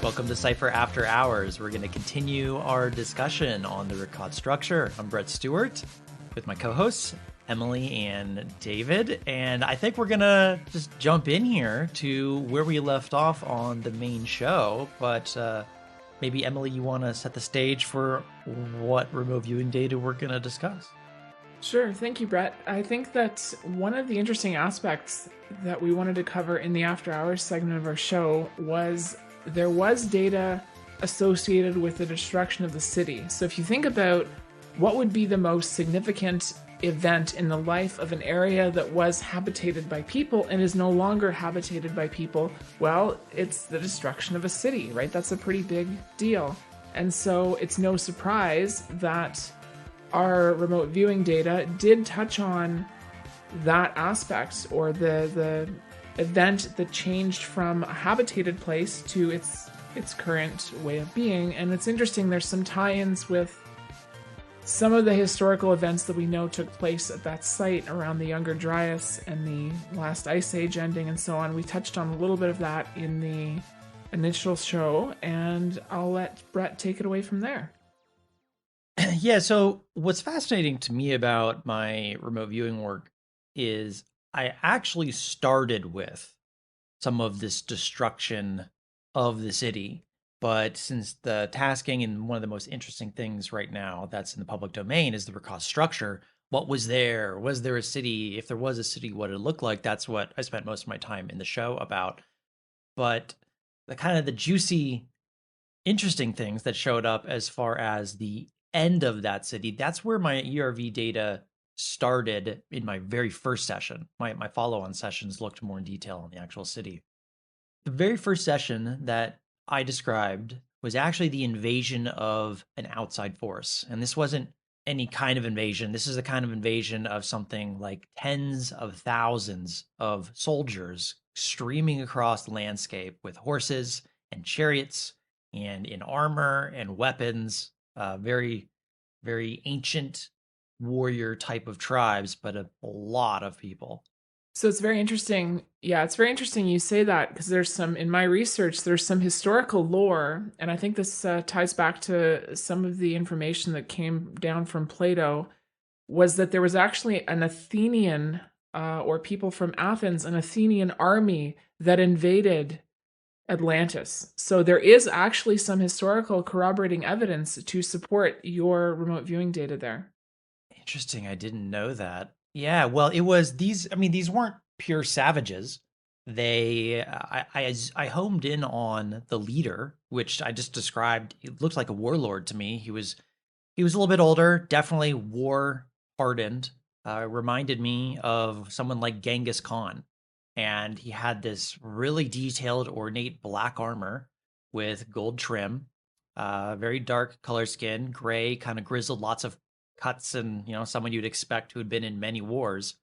Welcome to Cypher After Hours. We're going to continue our discussion on the Riccat structure. I'm Brett Stewart with my co-hosts, Emily and David. And I think we're going to just jump in here to where we left off on the main show. But maybe, Emily, you want to set the stage for what remote viewing data we're going to discuss? Sure. Thank you, Brett. I think that one of the interesting aspects that we wanted to cover in the After Hours segment of our show was there was data associated with the destruction of the city. So if you think about what would be the most significant event in the life of an area that was habitated by people and is no longer habitated by people, well, it's the destruction of a city, right? That's a pretty big deal. And so it's no surprise that our remote viewing data did touch on that aspect, or the event that changed from a habitated place to its current way of being. And it's interesting, there's some tie-ins with some of the historical events that we know took place at that site around the Younger Dryas and the last ice age ending and so on. We touched on a little bit of that in the initial show, and I'll let Brett take it away from there. Yeah, so what's fascinating to me about my remote viewing work is I actually started with some of this destruction of the city. But since the tasking and one of the most interesting things right now that's in the public domain is the Riccat structure, what was there? Was there a city? If there was a city, what it looked like? That's what I spent most of my time in the show about. But the kind of the juicy, interesting things that showed up as far as the end of that city, that's where my ERV data started in my very first session. My follow-on sessions looked more in detail on the actual city. The very first session that I described was actually the invasion of an outside force. And this wasn't any kind of invasion. This is a kind of invasion of something like tens of thousands of soldiers streaming across the landscape with horses and chariots and in armor and weapons. Very, very ancient warrior type of tribes, but a lot of people. So it's very interesting. Yeah, it's very interesting you say that, because there's some, in my research, there's some historical lore, and I think this ties back to some of the information that came down from Plato, was that there was actually an Athenian, or people from Athens, an Athenian army that invaded Atlantis. So there is actually some historical corroborating evidence to support your remote viewing data there. Interesting. I didn't know that. Yeah, well, it was these. I mean, these weren't pure savages. I homed in on the leader, which I just described. It looked like a warlord to me. He was a little bit older, definitely war hardened. Reminded me of someone like Genghis Khan, and he had this really detailed, ornate black armor with gold trim, very dark color skin, gray, kind of grizzled, lots of cuts, and someone you'd expect who had been in many wars.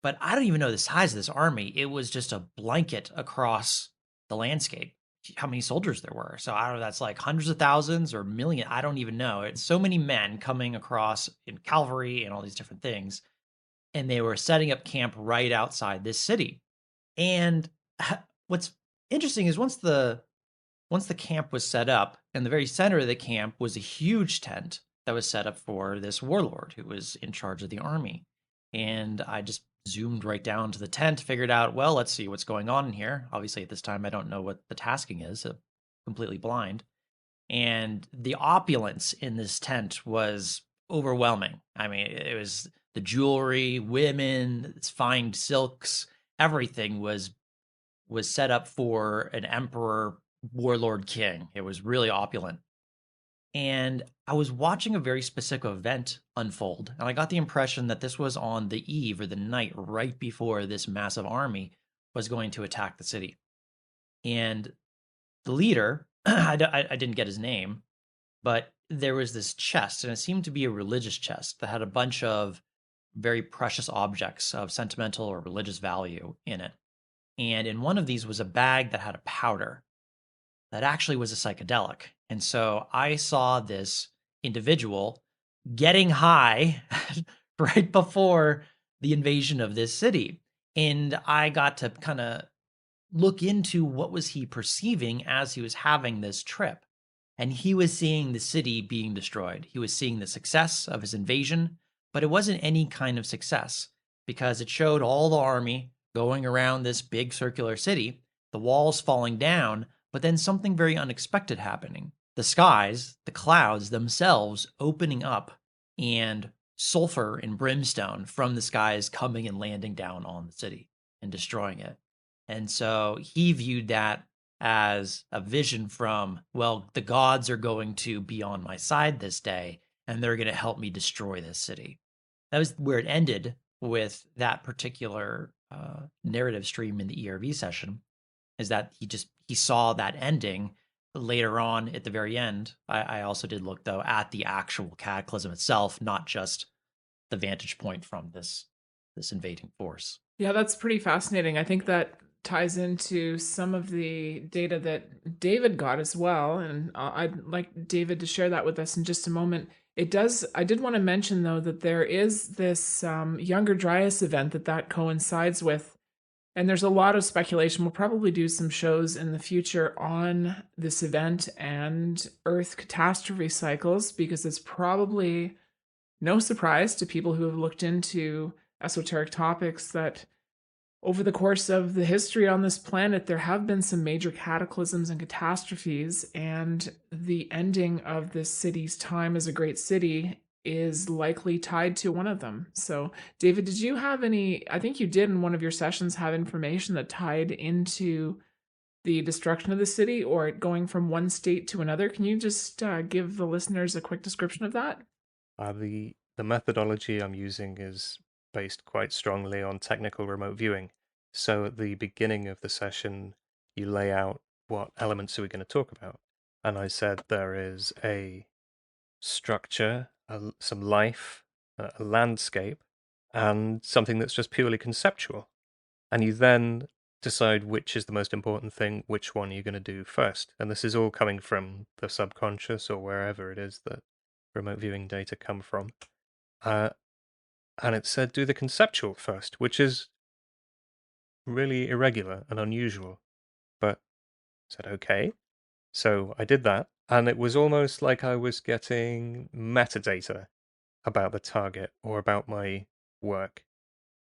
But I don't even know the size of this army. It was just a blanket across the landscape. How many soldiers there were? So I don't know. That's like hundreds of thousands or million. I don't even know. It's so many men coming across in cavalry and all these different things, and they were setting up camp right outside this city. And what's interesting is once the camp was set up, in the very center of the camp was a huge tent that was set up for this warlord who was in charge of the army. And I just zoomed right down to the tent, figured out, well, let's see what's going on in here. Obviously, at this time, I don't know what the tasking is, so completely blind. And the opulence in this tent was overwhelming. I mean, it was the jewelry, women, its fine silks, everything was set up for an emperor, warlord, king. It was really opulent. And I was watching a very specific event unfold, and I got the impression that this was on the eve or the night right before this massive army was going to attack the city. And the leader, I didn't get his name, but there was this chest, and it seemed to be a religious chest that had a bunch of very precious objects of sentimental or religious value in it. And in one of these was a bag that had a powder that actually was a psychedelic. And so I saw this individual getting high right before the invasion of this city. And I got to kind of look into what was he perceiving as he was having this trip. And he was seeing the city being destroyed. He was seeing the success of his invasion, but it wasn't any kind of success because it showed all the army going around this big circular city, the walls falling down, but then something very unexpected happening. The skies, the clouds themselves opening up, and sulfur and brimstone from the skies coming and landing down on the city and destroying it. And so he viewed that as a vision from, well, the gods are going to be on my side this day and they're going to help me destroy this city. That was where it ended with that particular narrative stream in the ERV session, is that he saw that ending. Later on at the very end, I also did look though at the actual cataclysm itself, not just the vantage point from this invading force. Yeah, that's pretty fascinating. I think that ties into some of the data that David got as well. And I'd like David to share that with us in just a moment. It does. I did want to mention, though, that there is this Younger Dryas event that coincides with. And there's a lot of speculation. We'll probably do some shows in the future on this event and Earth catastrophe cycles, because it's probably no surprise to people who have looked into esoteric topics that over the course of the history on this planet, there have been some major cataclysms and catastrophes, and the ending of this city's time as a great city is likely tied to one of them. So, David, did you have any? I think you did in one of your sessions have information that tied into the destruction of the city or it going from one state to another. Can you just give the listeners a quick description of that? The methodology I'm using is based quite strongly on technical remote viewing. So at the beginning of the session, you lay out what elements are we going to talk about. And I said there is a structure, some life, a landscape, and something that's just purely conceptual. And you then decide which is the most important thing, which one you're going to do first. And this is all coming from the subconscious or wherever it is that remote viewing data come from. And it said do the conceptual first, which is really irregular and unusual. But I said, okay. So I did that. And it was almost like I was getting metadata about the target or about my work.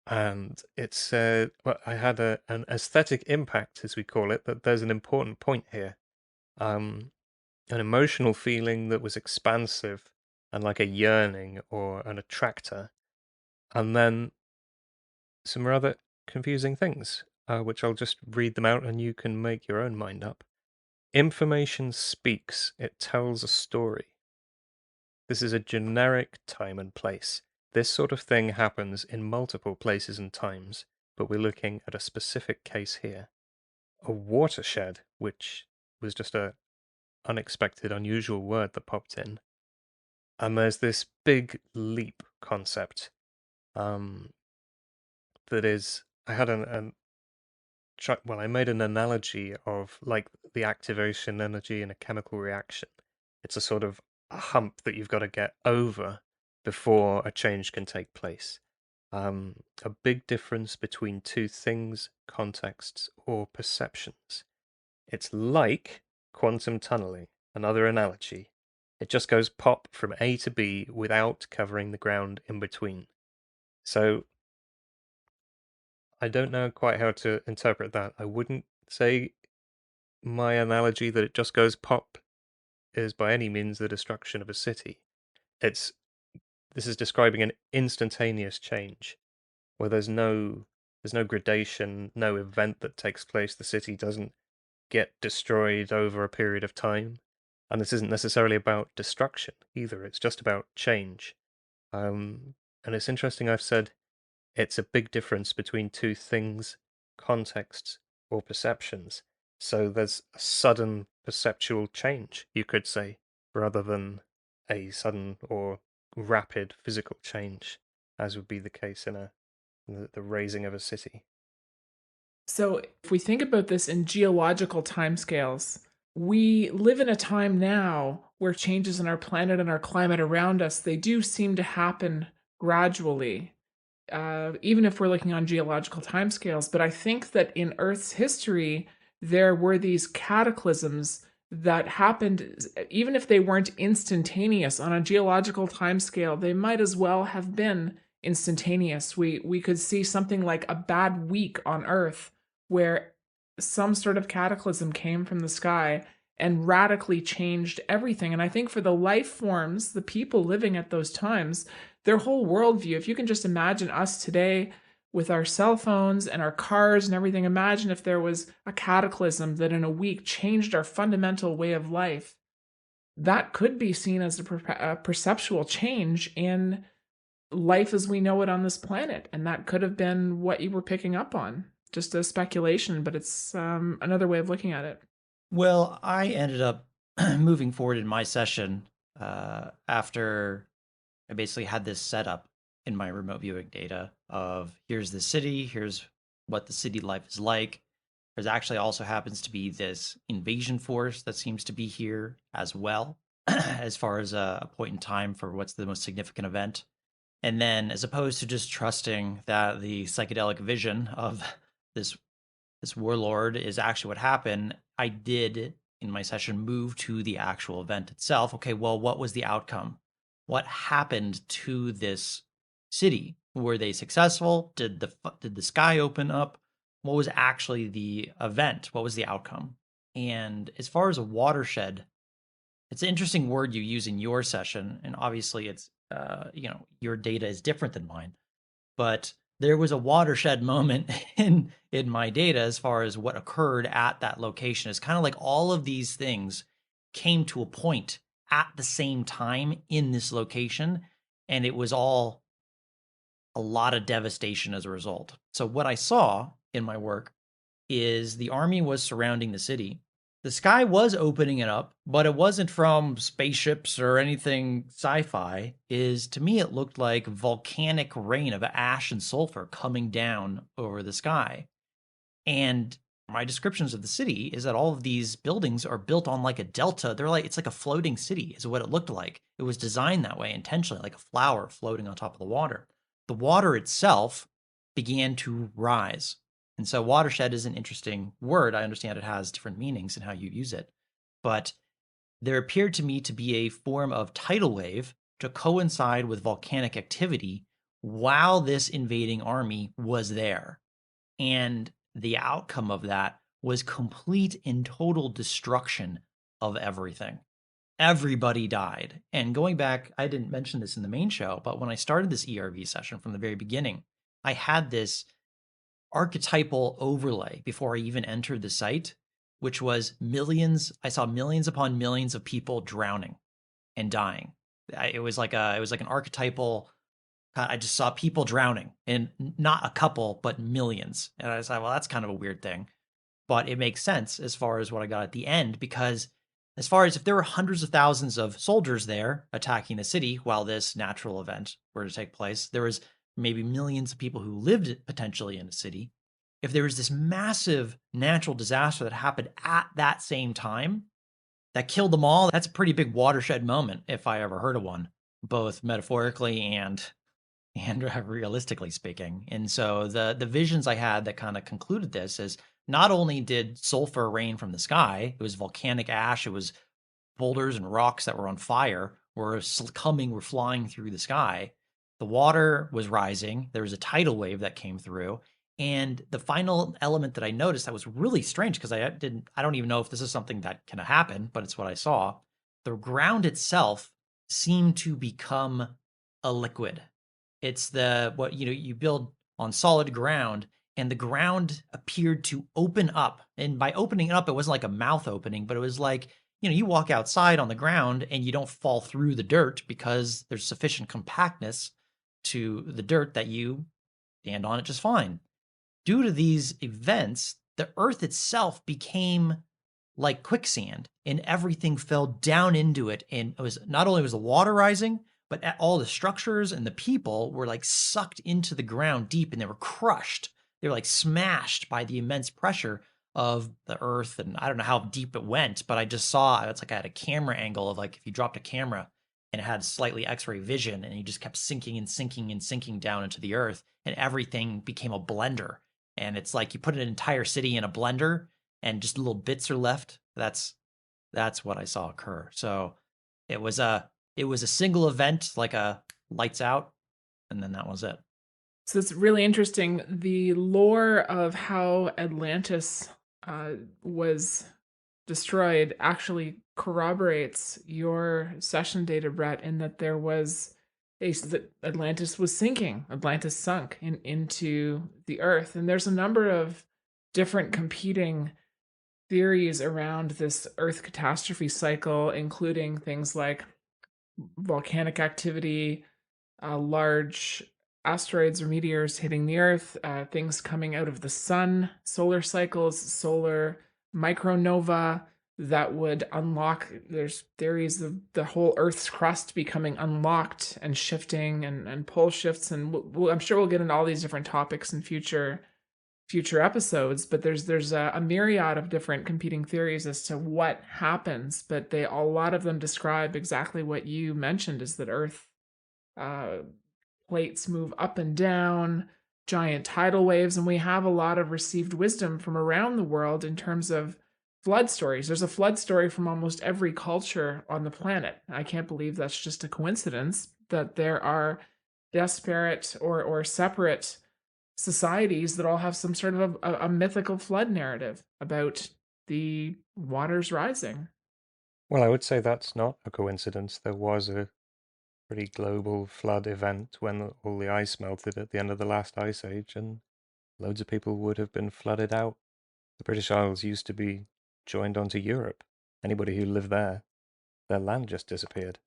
And it said, well, I had an aesthetic impact, as we call it, that there's an important point here. An emotional feeling that was expansive and like a yearning or an attractor. And then some rather confusing things, which I'll just read them out and you can make your own mind up. Information speaks, it tells a story. This is a generic time and place. This sort of thing happens in multiple places and times, but we're looking at a specific case here. A watershed, which was just a unexpected, unusual word that popped in. And there's this big leap concept. That is, I had I made an analogy of like the activation energy in a chemical reaction. It's a sort of a hump that you've got to get over before a change can take place. A big difference between two things, contexts, or perceptions. It's like quantum tunneling, another analogy. It just goes pop from A to B without covering the ground in between. So I don't know quite how to interpret that. I wouldn't say my analogy that it just goes pop is by any means the destruction of a city. This is describing an instantaneous change where there's no gradation, no event that takes place. The city doesn't get destroyed over a period of time. And this isn't necessarily about destruction either. It's just about change. And it's interesting I've said it's a big difference between two things, contexts, or perceptions. So there's a sudden perceptual change, you could say, rather than a sudden or rapid physical change, as would be the case in the raising of a city. So, if we think about this in geological timescales, we live in a time now where changes in our planet and our climate around us, they do seem to happen gradually. even if we're looking on geological timescales. But I think that in Earth's history, there were these cataclysms that happened, even if they weren't instantaneous on a geological timescale, they might as well have been instantaneous. We could see something like a bad week on Earth where some sort of cataclysm came from the sky and radically changed everything. And I think for the life forms, the people living at those times, their whole worldview, if you can just imagine us today with our cell phones and our cars and everything, imagine if there was a cataclysm that in a week changed our fundamental way of life. That could be seen as a perceptual change in life as we know it on this planet. And that could have been what you were picking up on. Just a speculation, but it's another way of looking at it. Well, I ended up moving forward in my session after I basically had this setup in my remote viewing data of here's the city, here's what the city life is like. There's actually also happens to be this invasion force that seems to be here as well, as far as a point in time for what's the most significant event. And then, as opposed to just trusting that the psychedelic vision of this this warlord is actually what happened, I did in my session move to the actual event itself. Okay, well, what was the outcome? What happened to this city? Were they successful? Did the sky open up? What was actually the event? What was the outcome? And as far as a watershed, it's an interesting word you use in your session, and obviously it's your data is different than mine, but there was a watershed moment in my data as far as what occurred at that location. It's kind of like all of these things came to a point at the same time in this location, and it was all a lot of devastation as a result. So what I saw in my work is the army was surrounding the city. The sky was opening it up, but it wasn't from spaceships or anything sci-fi. To me, it looked like volcanic rain of ash and sulfur coming down over the sky. And my descriptions of the city is that all of these buildings are built on like a delta. It's like a floating city is what it looked like. It was designed that way intentionally, like a flower floating on top of the water. The water itself began to rise. And so watershed is an interesting word. I understand it has different meanings in how you use it. But there appeared to me to be a form of tidal wave to coincide with volcanic activity while this invading army was there. And the outcome of that was complete and total destruction of everything. Everybody died. And going back, I didn't mention this in the main show, but when I started this ERV session from the very beginning, I had this archetypal overlay before I even entered the site, which was millions. I saw millions upon millions of people drowning and dying. It was like an archetypal. I just saw people drowning, and not a couple, but millions. And I was like, well, that's kind of a weird thing, but it makes sense as far as what I got at the end, because as far as if there were hundreds of thousands of soldiers there attacking the city while this natural event were to take place, there was maybe millions of people who lived potentially in a city. If there was this massive natural disaster that happened at that same time that killed them all, that's a pretty big watershed moment if I ever heard of one, both metaphorically and realistically speaking. And so the visions I had that kind of concluded this is not only did sulfur rain from the sky, it was volcanic ash, it was boulders and rocks that were on fire were flying through the sky. The water was rising. There was a tidal wave that came through. And the final element that I noticed that was really strange, because I don't even know if this is something that can happen, but it's what I saw. The ground itself seemed to become a liquid. It's what you build on solid ground, and the ground appeared to open up. And by opening it up, it wasn't like a mouth opening, but it was like, you walk outside on the ground and you don't fall through the dirt because there's sufficient compactness to the dirt that you stand on it just fine. Due to these events, the earth itself became like quicksand, and everything fell down into it. And it was not only was the water rising, but all the structures and the people were like sucked into the ground deep, and they were crushed. They were like smashed by the immense pressure of the earth. And I don't know how deep it went, but I just saw, it's like I had a camera angle of like if you dropped a camera and it had slightly X-ray vision, and you just kept sinking and sinking and sinking down into the earth, and everything became a blender. And it's like you put an entire city in a blender, and just little bits are left. That's what I saw occur. So it was a single event, like a lights out, and then that was it. So it's really interesting. The lore of how Atlantis was destroyed actually corroborates your session data, Brett, in that there was that Atlantis was sinking. Atlantis sunk into the earth, and there's a number of different competing theories around this Earth catastrophe cycle, including things like volcanic activity, large asteroids or meteors hitting the Earth, things coming out of the sun, solar cycles, solar micronova that would unlock. There's theories of the whole Earth's crust becoming unlocked and shifting and pole shifts. And I'm sure we'll get into all these different topics in future episodes, but there's a myriad of different competing theories as to what happens, but a lot of them describe exactly what you mentioned, is that Earth plates move up and down, giant tidal waves, and we have a lot of received wisdom from around the world in terms of flood stories. There's a flood story from almost every culture on the planet. I can't believe that's just a coincidence that there are disparate or separate societies that all have some sort of a mythical flood narrative about the waters rising. Well, I would say that's not a coincidence. There was a pretty global flood event when all the ice melted at the end of the last ice age, and loads of people would have been flooded out. The British Isles used to be joined onto Europe. Anybody who lived there, their land just disappeared.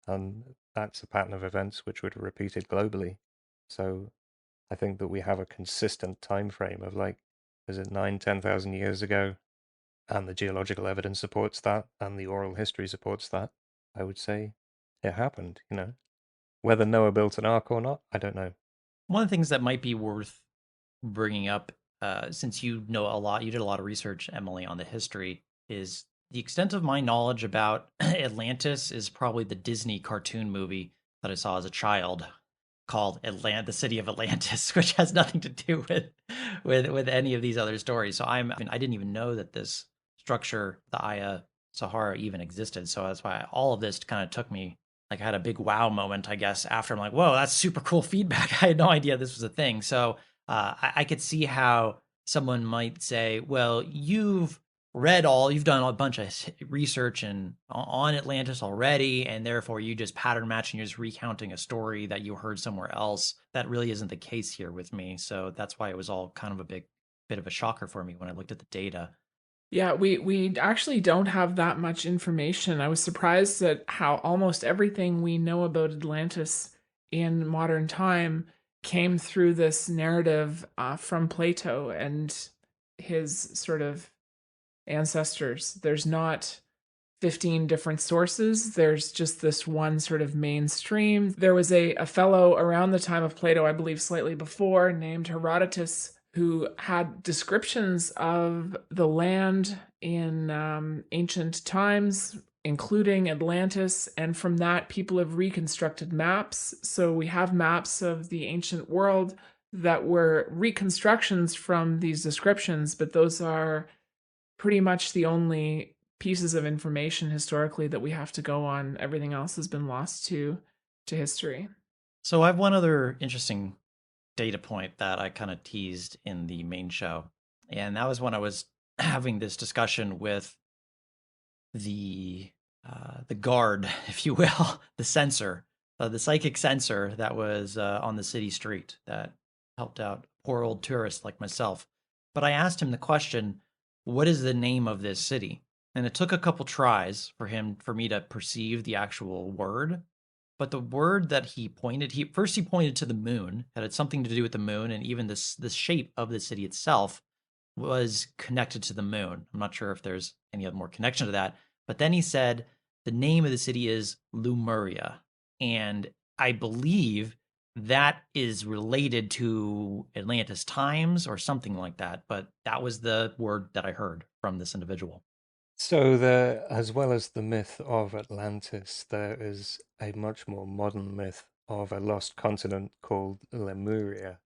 And that's a pattern of events which would have repeated globally. So I think that we have a consistent time frame of, like, is it 9, 10,000 years ago? And the geological evidence supports that, and the oral history supports that. I would say it happened, you know. Whether Noah built an ark or not, I don't know. One of the things that might be worth bringing up, since you know a lot, you did a lot of research, Emily, on the history, is the extent of my knowledge about Atlantis is probably the Disney cartoon movie that I saw as a child called The City of Atlantis, which has nothing to do with any of these other stories. So I didn't even know that this structure, the Aya Sahara, even existed. So that's why all of this kind of took me, like, I had a big wow moment, I guess, after. I'm like, whoa, that's super cool feedback. I had no idea this was a thing. So I could see how someone might say, well, you've done a bunch of research on Atlantis already, and therefore you just pattern match and you're just recounting a story that you heard somewhere else. That really isn't the case here with me. So that's why it was all kind of a bit of a shocker for me when I looked at the data. Yeah, we actually don't have that much information. I was surprised at how almost everything we know about Atlantis in modern time came through this narrative from Plato and his sort of ancestors. There's not 15 different sources. There's just this one sort of mainstream. There was a fellow around the time of Plato, I believe slightly before, named Herodotus, who had descriptions of the land in ancient times, including Atlantis. And from that, people have reconstructed maps. So we have maps of the ancient world that were reconstructions from these descriptions, but those are pretty much the only pieces of information historically that we have to go on. Everything else has been lost to history. So I have one other interesting data point that I kind of teased in the main show. And that was when I was having this discussion with the guard, if you will, the censor, the psychic censor that was on the city street that helped out poor old tourists like myself. But I asked him the question, what is the name of this city? And it took a couple tries for me to perceive the actual word. But the word that he pointed, he pointed to the moon. It had something to do with the moon, and even the shape of the city itself was connected to the moon. I'm not sure if there's any other more connection to that. But then he said the name of the city is Lemuria, and I believe that is related to Atlantis Times or something like that. But that was the word that I heard from this individual. So there, as well as the myth of Atlantis, there is a much more modern myth of a lost continent called Lemuria,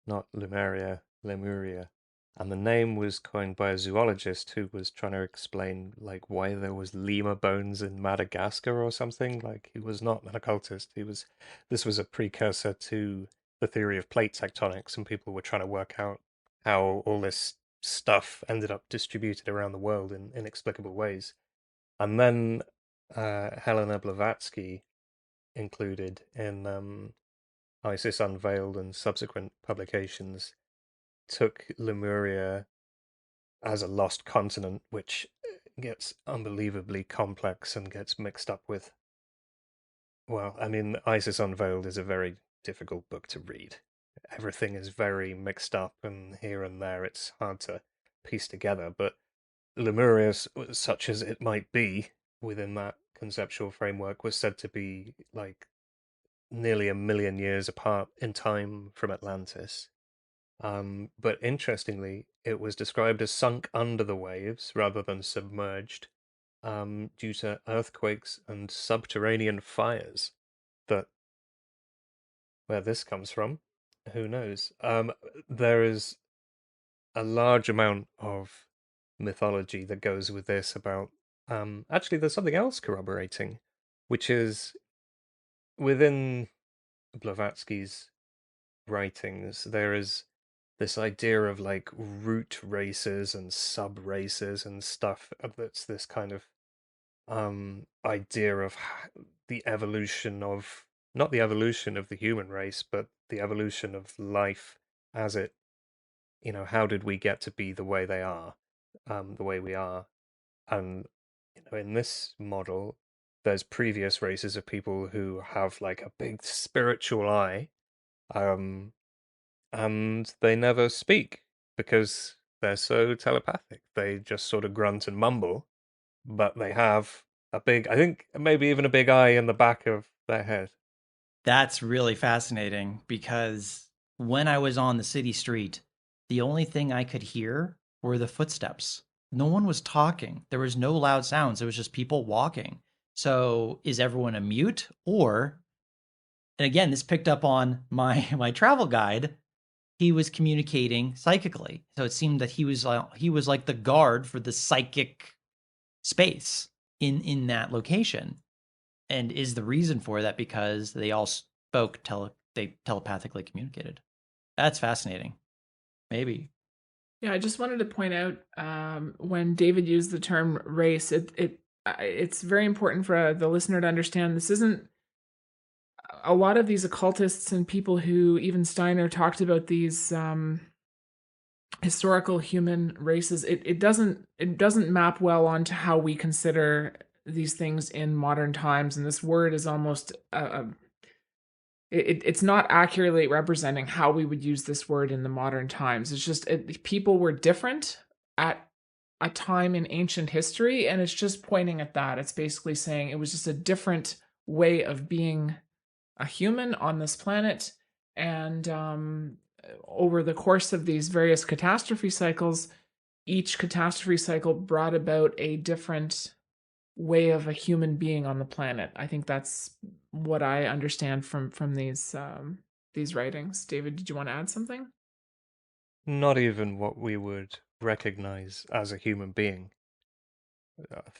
not Lemuria, Lemuria. And the name was coined by a zoologist who was trying to explain like why there was lemur bones in Madagascar or something. Like he was not an occultist. This was a precursor to the theory of plate tectonics, and people were trying to work out how all this stuff ended up distributed around the world in inexplicable ways. And then Helena Blavatsky included in ISIS Unveiled and subsequent publications took Lemuria as a lost continent, which gets unbelievably complex and gets mixed up with. Well, I mean, ISIS Unveiled is a very difficult book to read. Everything is very mixed up, and here and there it's hard to piece together. But Lemuria, such as it might be within that conceptual framework, was said to be like nearly 1 million years apart in time from Atlantis. But interestingly, it was described as sunk under the waves rather than submerged, due to earthquakes and subterranean fires. That where this comes from, who knows? There is a large amount of mythology that goes with this about. Actually, there's something else corroborating, which is within Blavatsky's writings, there is this idea of like root races and sub races and stuff. That's this kind of idea of the evolution of not the evolution of the human race, but the evolution of life as it, how did we get to be the way they are, the way we are? And in this model, there's previous races of people who have like a big spiritual eye, um, and they never speak because they're so telepathic. They just sort of grunt and mumble, but they have a big, I think maybe even a big eye in the back of their head. That's really fascinating because when I was on the city street, the only thing I could hear were the footsteps. No one was talking. There was no loud sounds. It was just people walking. So is everyone a mute or, and again, this picked up on my my travel guide, he was communicating psychically. So it seemed that he was like the guard for the psychic space in that location. And is the reason for that because they all they telepathically communicated. That's fascinating. Maybe. Yeah, I just wanted to point out when David used the term race, it's very important for the listener to understand this isn't a lot of these occultists and people who even Steiner talked about these historical human races. It doesn't map well onto how we consider these things in modern times, and this word is almost it's not accurately representing how we would use this word in the modern times. It's just people were different at a time in ancient history, and it's just pointing at that. It's basically saying it was just a different way of being a human on this planet, and over the course of these various catastrophe cycles, each catastrophe cycle brought about a different way of a human being on the planet. I think that's what I understand from these writings. David, did you want to add something? Not even what we would recognize as a human being.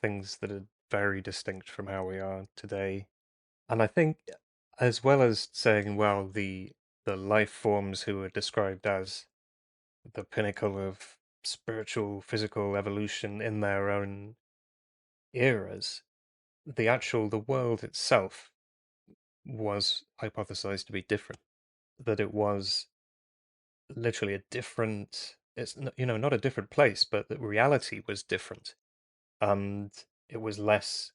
Things that are very distinct from how we are today. And I think, as well as saying, well, the life forms who are described as the pinnacle of spiritual, physical evolution in their own eras, the world itself was hypothesized to be different. That it was literally a different, it's not a different place, but that reality was different, and it was less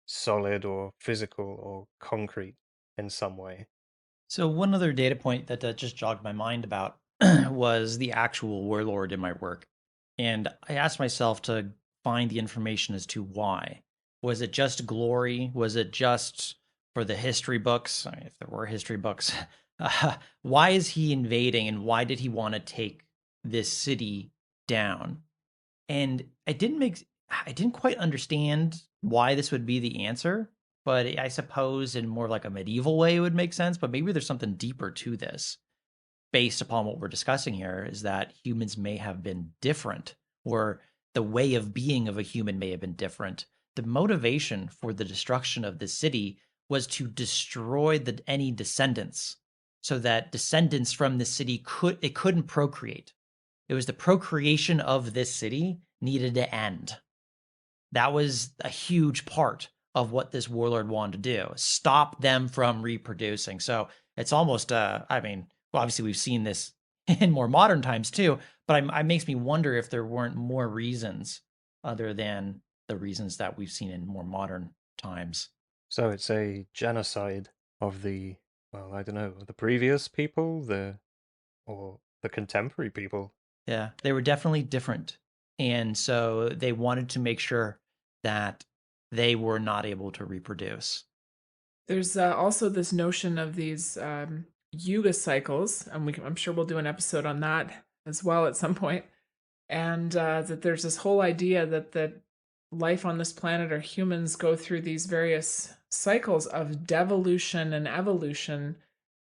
solid or physical or concrete in some way. So one other data point that just jogged my mind about was the actual warlord in my work. And I asked myself to find the information as to why. Was it just glory? Was it just for the history books? I mean, if there were history books, why is he invading and why did he want to take this city down? And it didn't make I didn't quite understand why this would be the answer, but I suppose in more like a medieval way it would make sense. But maybe there's something deeper to this based upon what we're discussing here is that humans may have been different, or the way of being of a human may have been different. The motivation for the destruction of this city was to destroy any descendants so that descendants from the city couldn't procreate. It was the procreation of this city needed to end. That was a huge part of what this warlord wanted to do, stop them from reproducing. So it's almost, I mean, well, obviously we've seen this in more modern times too, but it makes me wonder if there weren't more reasons other than the reasons that we've seen in more modern times. So it's a genocide of well, I don't know, the previous people, or the contemporary people. Yeah, they were definitely different. And so they wanted to make sure that they were not able to reproduce. There's also this notion of these yuga cycles, and I'm sure we'll do an episode on that as well at some point. And that there's this whole idea that life on this planet or humans go through these various cycles of devolution and evolution.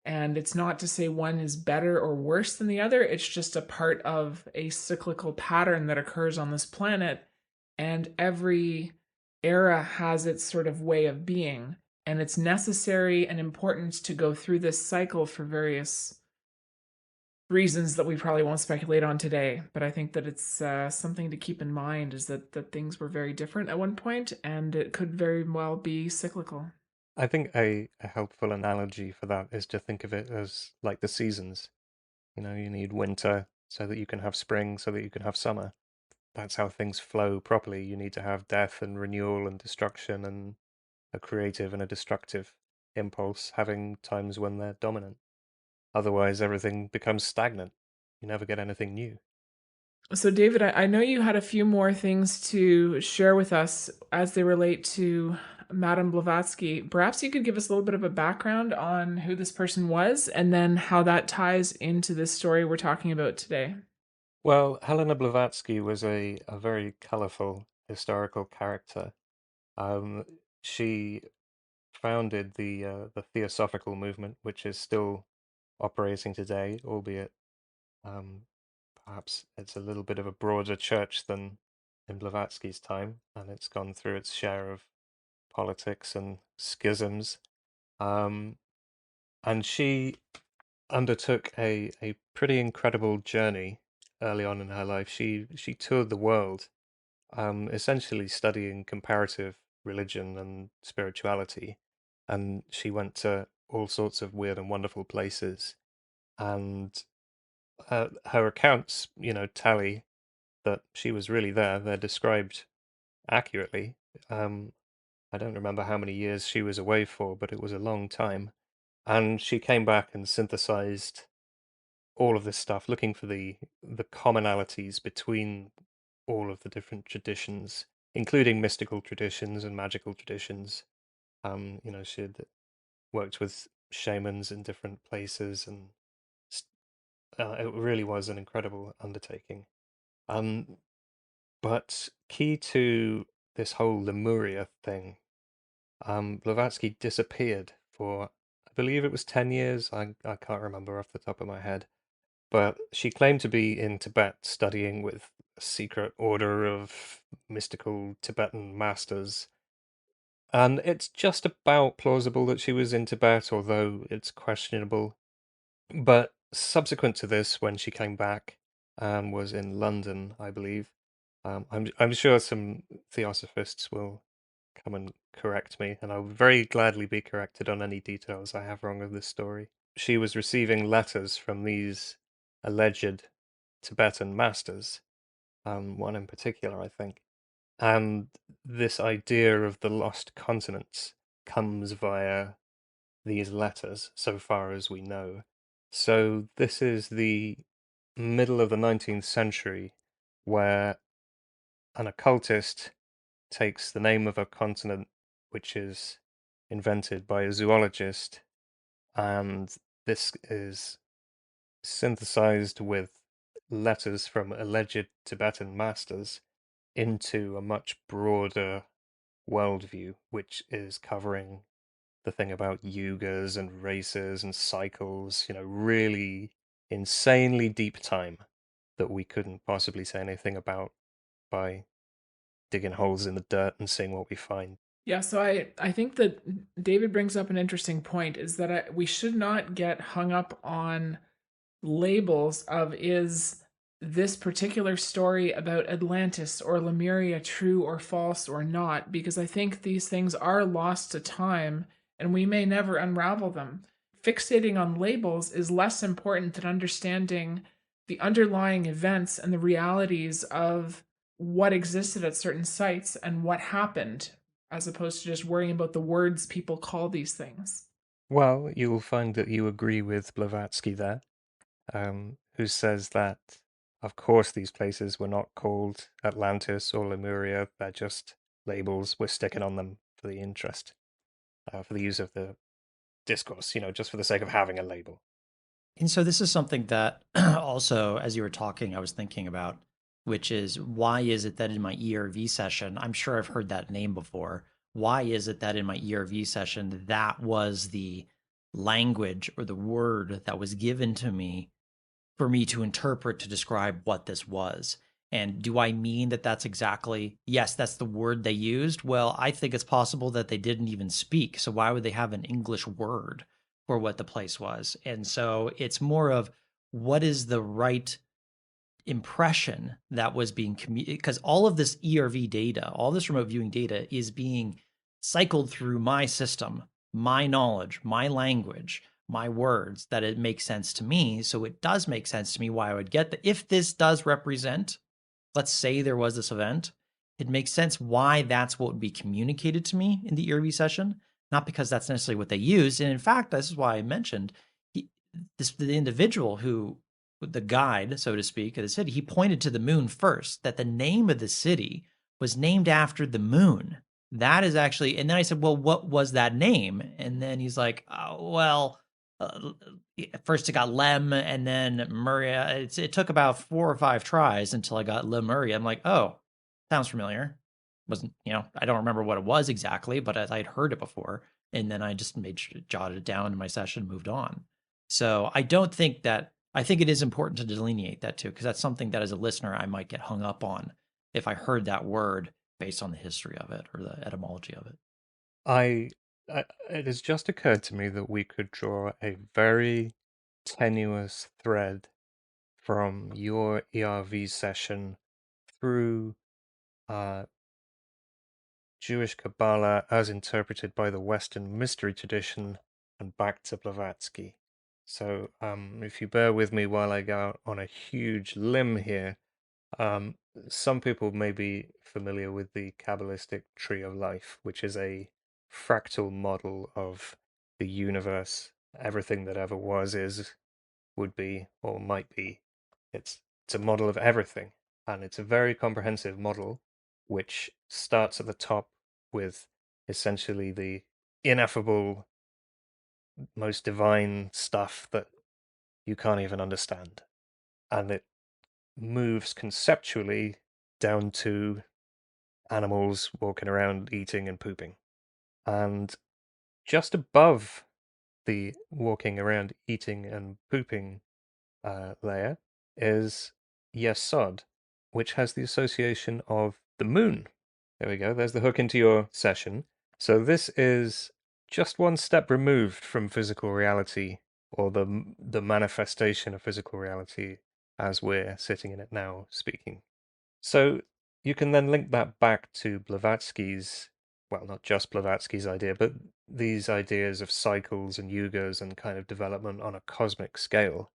And it's not to say one is better or worse than the other, it's just a part of a cyclical pattern that occurs on this planet. And every era has its sort of way of being. And it's necessary and important to go through this cycle for various reasons that we probably won't speculate on today. But I think that it's something to keep in mind is that things were very different at one point, and it could very well be cyclical. I think a helpful analogy for that is to think of it as like the seasons. You need winter so that you can have spring, so that you can have summer. That's how things flow properly. You need to have death and renewal and destruction and a creative and a destructive impulse having times when they're dominant. Otherwise, everything becomes stagnant. You never get anything new. So, David, I know you had a few more things to share with us as they relate to Madame Blavatsky. Perhaps you could give us a little bit of a background on who this person was and then how that ties into this story we're talking about today. Well, Helena Blavatsky was a very colourful historical character. Um, she founded the Theosophical movement, which is still operating today, albeit um, perhaps it's a little bit of a broader church than in Blavatsky's time, and it's gone through its share of politics and schisms. Um, and she undertook a pretty incredible journey early on in her life. She toured the world, essentially studying comparative religion and spirituality, and she went to all sorts of weird and wonderful places. And her accounts, tally that she was really there. They're described accurately. Um, I don't remember how many years she was away for, but it was a long time. And she came back and synthesized all of this stuff, looking for the commonalities between all of the different traditions, including mystical traditions and magical traditions. She had worked with shamans in different places, and it really was an incredible undertaking. Um, but key to this whole Lemuria thing, Blavatsky disappeared for, I believe it was 10 years. I can't remember off the top of my head. But she claimed to be in Tibet studying with a secret order of mystical Tibetan masters. And it's just about plausible that she was in Tibet, although it's questionable. But subsequent to this, when she came back and was in London, I believe, I'm sure some theosophists will come and correct me, and I'll very gladly be corrected on any details I have wrong of this story. She was receiving letters from these alleged Tibetan masters, one in particular, I think. And this idea of the lost continents comes via these letters, so far as we know. So this is the middle of the 19th century, where an occultist takes the name of a continent which is invented by a zoologist, and this is synthesized with letters from alleged Tibetan masters, into a much broader worldview, which is covering the thing about yugas and races and cycles, really insanely deep time that we couldn't possibly say anything about by digging holes in the dirt and seeing what we find. Yeah, so I think that David brings up an interesting point is that we should not get hung up on labels of is this particular story about Atlantis or Lemuria true or false or not, because I think these things are lost to time and we may never unravel them. Fixating on labels is less important than understanding the underlying events and the realities of what existed at certain sites and what happened, as opposed to just worrying about the words people call these things. Well, you will find that you agree with Blavatsky there, who says that, of course, these places were not called Atlantis or Lemuria. They're just labels we're sticking on them for the interest, for the use of the discourse, just for the sake of having a label. And so this is something that also, as you were talking, I was thinking about, which is why is it that in my ERV session, I'm sure I've heard that name before. Why is it that in my ERV session, that was the language or the word that was given to me for me to interpret to describe what this was? And do I mean that that's exactly, yes, that's the word they used? Well, I think it's possible that they didn't even speak. So why would they have an English word for what the place was? And so it's more of what is the right impression that was being communicated, because all of this ERV data, all this remote viewing data is being cycled through my system, my knowledge, my language, my words, that it makes sense to me. So it does make sense to me why I would get that. If this does represent, let's say there was this event, it makes sense why that's what would be communicated to me in the ERV session, not because that's necessarily what they used. And in fact, this is why I mentioned the individual who, the guide, so to speak, of the city, he pointed to the moon first, that the name of the city was named after the moon. That is actually, and then I said, well, what was that name? And then he's like, oh, well, first it got Lem and then Muria. It took about 4 or 5 tries until I got Lemuria. I'm like, oh, sounds familiar. Wasn't, I don't remember what it was exactly, but I'd heard it before. And then I just jotted it down in my session, moved on. So I don't think that, I think it is important to delineate that too, because that's something that as a listener, I might get hung up on if I heard that word based on the history of it or the etymology of it. I, it has just occurred to me that we could draw a very tenuous thread from your ERV session through Jewish Kabbalah as interpreted by the Western mystery tradition and back to Blavatsky. So, if you bear with me while I go out on a huge limb here, um, some people may be familiar with the Kabbalistic tree of life, which is a fractal model of the universe. Everything that ever was, is, would be, or might be. It's a model of everything, and it's a very comprehensive model, which starts at the top with essentially the ineffable, most divine stuff that you can't even understand, and it moves conceptually down to animals walking around eating and pooping. And just above the walking around eating and pooping layer is Yesod, which has the association of the moon. There we go. There's the hook into your session. So this is just one step removed from physical reality, or the manifestation of physical reality as we're sitting in it now speaking. So you can then link that back to Blavatsky's, well, not just Blavatsky's idea, but these ideas of cycles and yugas and kind of development on a cosmic scale.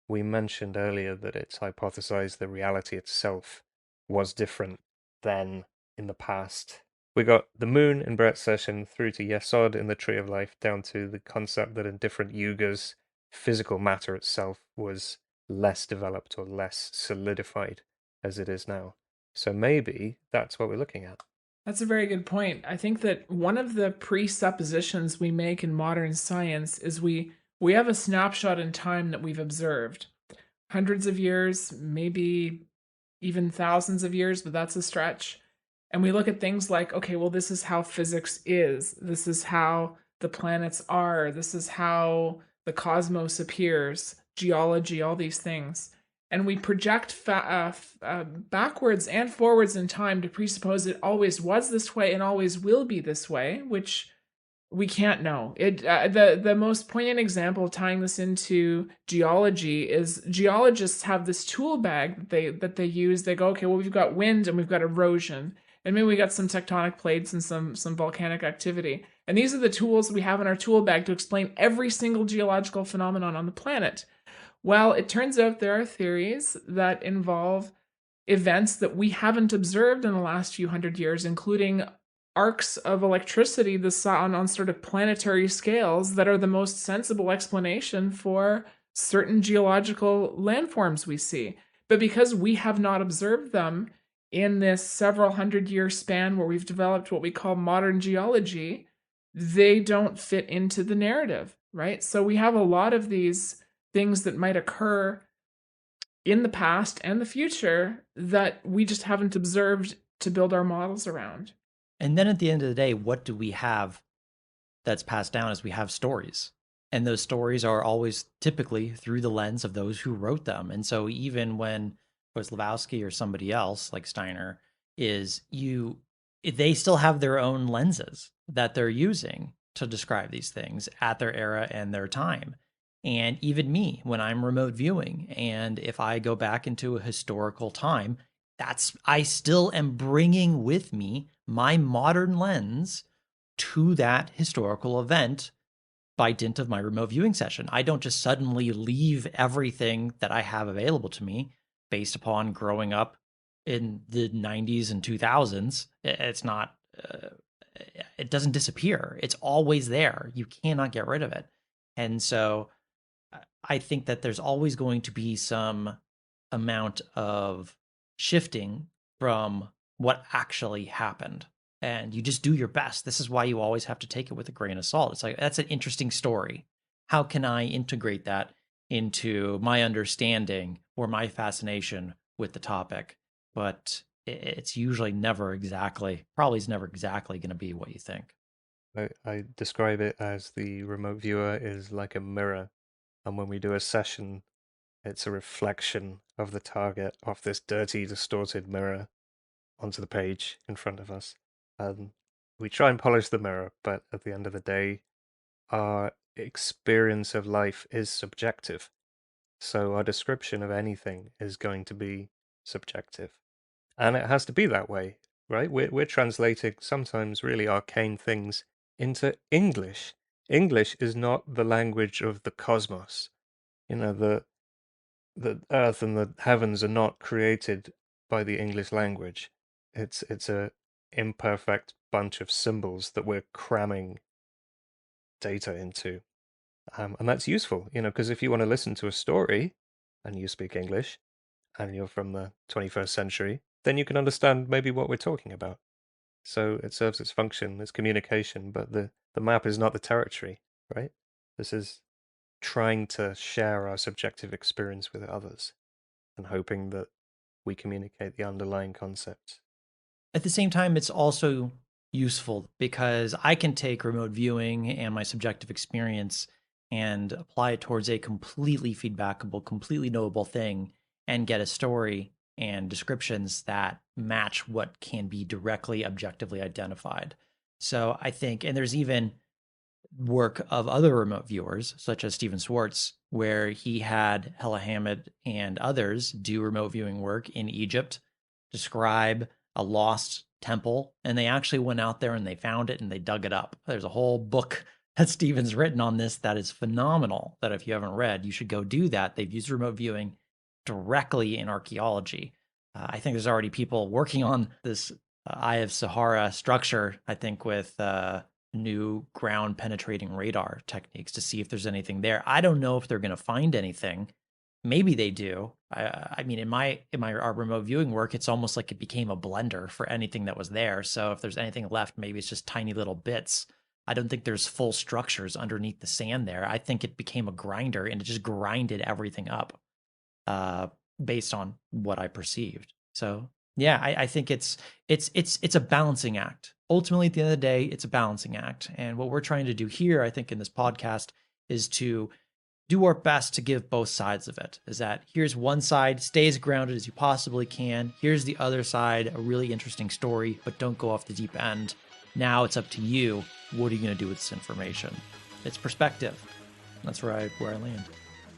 We mentioned earlier that it's hypothesized that reality itself was different than in the past. We got the moon in Brett's session through to Yesod in the Tree of Life, down to the concept that in different yugas, physical matter itself was less developed or less solidified as it is now. So maybe that's what we're looking at. That's a very good point. I think that one of the presuppositions we make in modern science is we have a snapshot in time that we've observed. Hundreds of years, maybe even thousands of years, but that's a stretch. And we look at things like, okay, well, this is how physics is. This is how the planets are. This is how the cosmos appears, geology, all these things. And we project backwards and forwards in time to presuppose it always was this way and always will be this way, which we can't know. The most poignant example tying this into geology is geologists have this tool bag that they use. They go, okay, well, we've got wind and we've got erosion, and maybe we got some tectonic plates and some volcanic activity. And these are the tools we have in our tool bag to explain every single geological phenomenon on the planet. Well, it turns out there are theories that involve events that we haven't observed in the last few hundred years, including arcs of electricity on sort of planetary scales that are the most sensible explanation for certain geological landforms we see. But because we have not observed them in this several hundred-year span where we've developed what we call modern geology, they don't fit into the narrative, right? So we have a lot of these things that might occur in the past and the future that we just haven't observed to build our models around. And then at the end of the day, what do we have that's passed down is we have stories. And those stories are always typically through the lens of those who wrote them. And so even when it was Blavatsky or somebody else like Steiner, they still have their own lenses that they're using to describe these things at their era and their time. And even me, when I'm remote viewing, and if I go back into a historical time, I still am bringing with me my modern lens to that historical event by dint of my remote viewing session. I don't just suddenly leave everything that I have available to me based upon growing up in the 90s and 2000s. It's not, it doesn't disappear. It's always there. You cannot get rid of it. And so I think that there's always going to be some amount of shifting from what actually happened. And you just do your best. This is why you always have to take it with a grain of salt. It's like, that's an interesting story. How can I integrate that into my understanding or my fascination with the topic? But it's usually probably is never exactly going to be what you think. I describe it as the remote viewer is like a mirror, and when we do a session, it's a reflection of the target off this dirty, distorted mirror onto the page in front of us. We try and polish the mirror, but at the end of the day, our experience of life is subjective. So our description of anything is going to be subjective. And it has to be that way, right? We're translating sometimes really arcane things into English. English is not the language of the cosmos. You know, the earth and the heavens are not created by the English language. It's a imperfect bunch of symbols that we're cramming data into. And that's useful, because if you want to listen to a story and you speak English and you're from the 21st century, then you can understand maybe what we're talking about. So it serves its function, its communication, but the map is not the territory, right? This is trying to share our subjective experience with others and hoping that we communicate the underlying concepts. At the same time, it's also useful because I can take remote viewing and my subjective experience and apply it towards a completely feedbackable, completely knowable thing and get a story and descriptions that match what can be directly objectively identified. So I think, and there's even work of other remote viewers, such as Stephen Swartz, where he had Hella Hamid and others do remote viewing work in Egypt, describe a lost temple, and they actually went out there and they found it and they dug it up. There's a whole book that Stephen's written on this that is phenomenal, that if you haven't read, you should go do that. They've used remote viewing directly in archaeology. I think there's already people working on this Eye of Sahara structure, I think with new ground penetrating radar techniques to see if there's anything there. I don't know if they're going to find anything. Maybe they do. I mean, in our remote viewing work, it's almost like it became a blender for anything that was there. So if there's anything left, maybe it's just tiny little bits. I don't think there's full structures underneath the sand there. I think it became a grinder and it just grinded everything up based on what I perceived. So yeah, I think it's a balancing act. Ultimately, at the end of the day, it's a balancing act. And what we're trying to do here, I think, in this podcast is to do our best to give both sides of it. Is that here's one side, stay as grounded as you possibly can. Here's the other side, a really interesting story, but don't go off the deep end. Now it's up to you. What are you going to do with this information? It's perspective. That's where I land.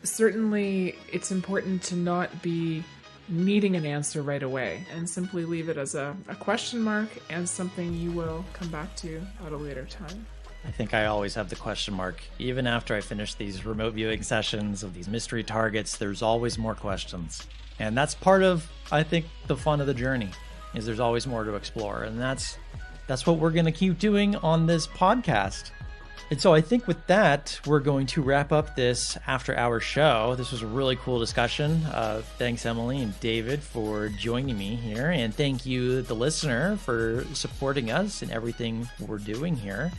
Certainly, it's important to not be needing an answer right away and simply leave it as a question mark and something you will come back to at a later time. I think I always have the question mark. Even after I finish these remote viewing sessions of these mystery targets, there's always more questions. And that's part of, I think, the fun of the journey, is there's always more to explore. And that's what we're going to keep doing on this podcast. And so I think with that, we're going to wrap up this after-hour show. This was a really cool discussion. Thanks, Emily and David, for joining me here. And thank you, the listener, for supporting us in everything we're doing here.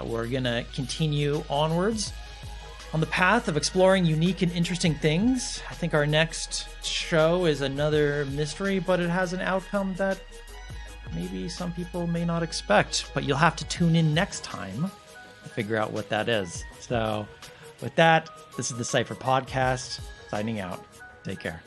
We're going to continue onwards on the path of exploring unique and interesting things. I think our next show is another mystery, but it has an outcome that maybe some people may not expect. But you'll have to tune in next time to figure out what that is. So with that, this is the Cypher Podcast, signing out. Take care.